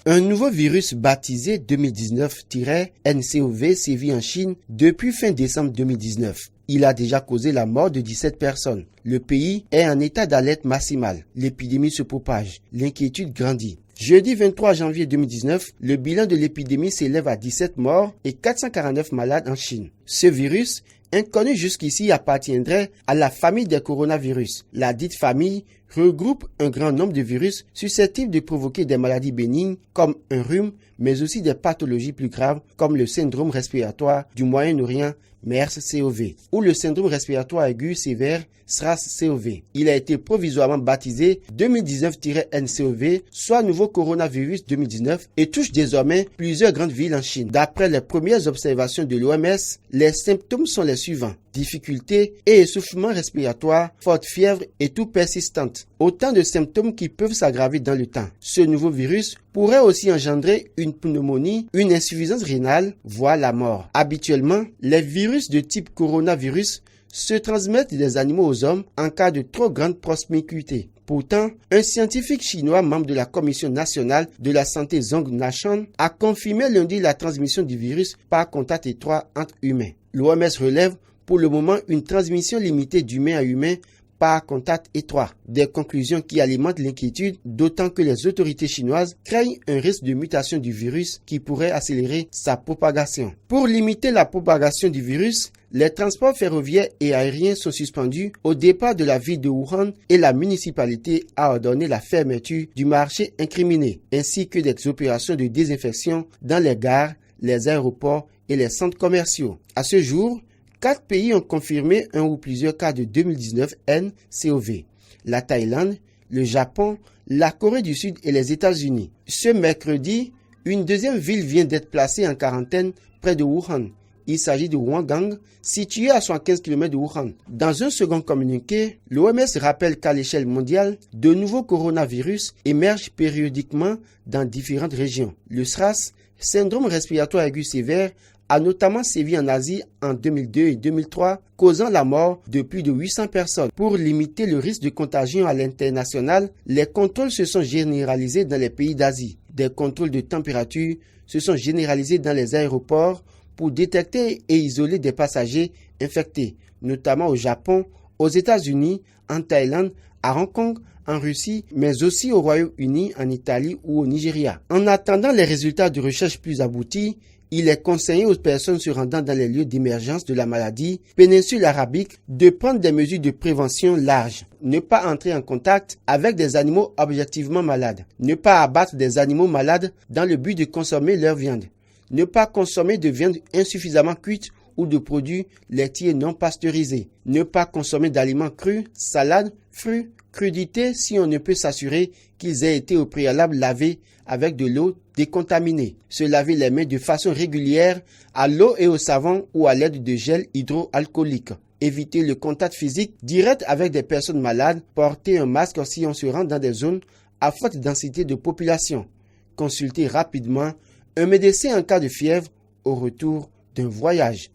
Un nouveau virus baptisé 2019-NCOV sévit en Chine depuis fin décembre 2019. Il a déjà causé la mort de 17 personnes. Le pays est en état d'alerte maximale. L'épidémie se propage. L'inquiétude grandit. Jeudi 23 janvier 2019, le bilan de l'épidémie s'élève à 17 morts et 449 malades en Chine. Ce virus, inconnu jusqu'ici, appartiendrait à la famille des coronavirus. La dite famille regroupe un grand nombre de virus susceptibles de provoquer des maladies bénignes comme un rhume, mais aussi des pathologies plus graves comme le syndrome respiratoire du Moyen-Orient, MERS-CoV, ou le syndrome respiratoire aigu sévère SRAS-CoV. Il a été provisoirement baptisé 2019-NCoV, soit nouveau coronavirus 2019, et touche désormais plusieurs grandes villes en Chine. D'après les premières observations de l'OMS, les symptômes sont les suivants: difficultés et essoufflement respiratoire, forte fièvre et toux persistante. Autant de symptômes qui peuvent s'aggraver dans le temps. Ce nouveau virus pourrait aussi engendrer une pneumonie, une insuffisance rénale, voire la mort. Habituellement, les virus de type coronavirus se transmettent des animaux aux hommes en cas de trop grande promiscuité. Pourtant, un scientifique chinois membre de la Commission nationale de la santé Zhong Nashan a confirmé lundi la transmission du virus par contact étroit entre humains. L'OMS relève pour le moment une transmission limitée d'humain à humain par contact étroit. Des conclusions qui alimentent l'inquiétude, d'autant que les autorités chinoises craignent un risque de mutation du virus qui pourrait accélérer sa propagation. Pour limiter la propagation du virus, les transports ferroviaires et aériens sont suspendus au départ de la ville de Wuhan et la municipalité a ordonné la fermeture du marché incriminé, ainsi que des opérations de désinfection dans les gares, les aéroports et les centres commerciaux. À ce jour, 4 pays ont confirmé un ou plusieurs cas de 2019-NCoV. La Thaïlande, le Japon, la Corée du Sud et les États-Unis. Ce mercredi, une deuxième ville vient d'être placée en quarantaine près de Wuhan. Il s'agit de Huanggang, situé à 75 km de Wuhan. Dans un second communiqué, l'OMS rappelle qu'à l'échelle mondiale, de nouveaux coronavirus émergent périodiquement dans différentes régions. Le SRAS, syndrome respiratoire aigu sévère, a notamment sévi en Asie en 2002 et 2003, causant la mort de plus de 800 personnes. Pour limiter le risque de contagion à l'international, les contrôles se sont généralisés dans les pays d'Asie. Des contrôles de température se sont généralisés dans les aéroports pour détecter et isoler des passagers infectés, notamment au Japon, aux États-Unis, en Thaïlande, à Hong Kong, en Russie, mais aussi au Royaume-Uni, en Italie ou au Nigeria. En attendant les résultats de recherche plus aboutis, il est conseillé aux personnes se rendant dans les lieux d'émergence de la maladie, péninsule arabique, de prendre des mesures de prévention larges. Ne pas entrer en contact avec des animaux objectivement malades. Ne pas abattre des animaux malades dans le but de consommer leur viande. Ne pas consommer de viande insuffisamment cuite ou de produits laitiers non pasteurisés. Ne pas consommer d'aliments crus, salades, fruits, crudités si on ne peut s'assurer qu'ils aient été au préalable lavés avec de l'eau décontaminée. Se laver les mains de façon régulière à l'eau et au savon ou à l'aide de gel hydroalcoolique. Éviter le contact physique direct avec des personnes malades. Porter un masque si on se rend dans des zones à forte densité de population. Consulter rapidement un médecin en cas de fièvre au retour d'un voyage.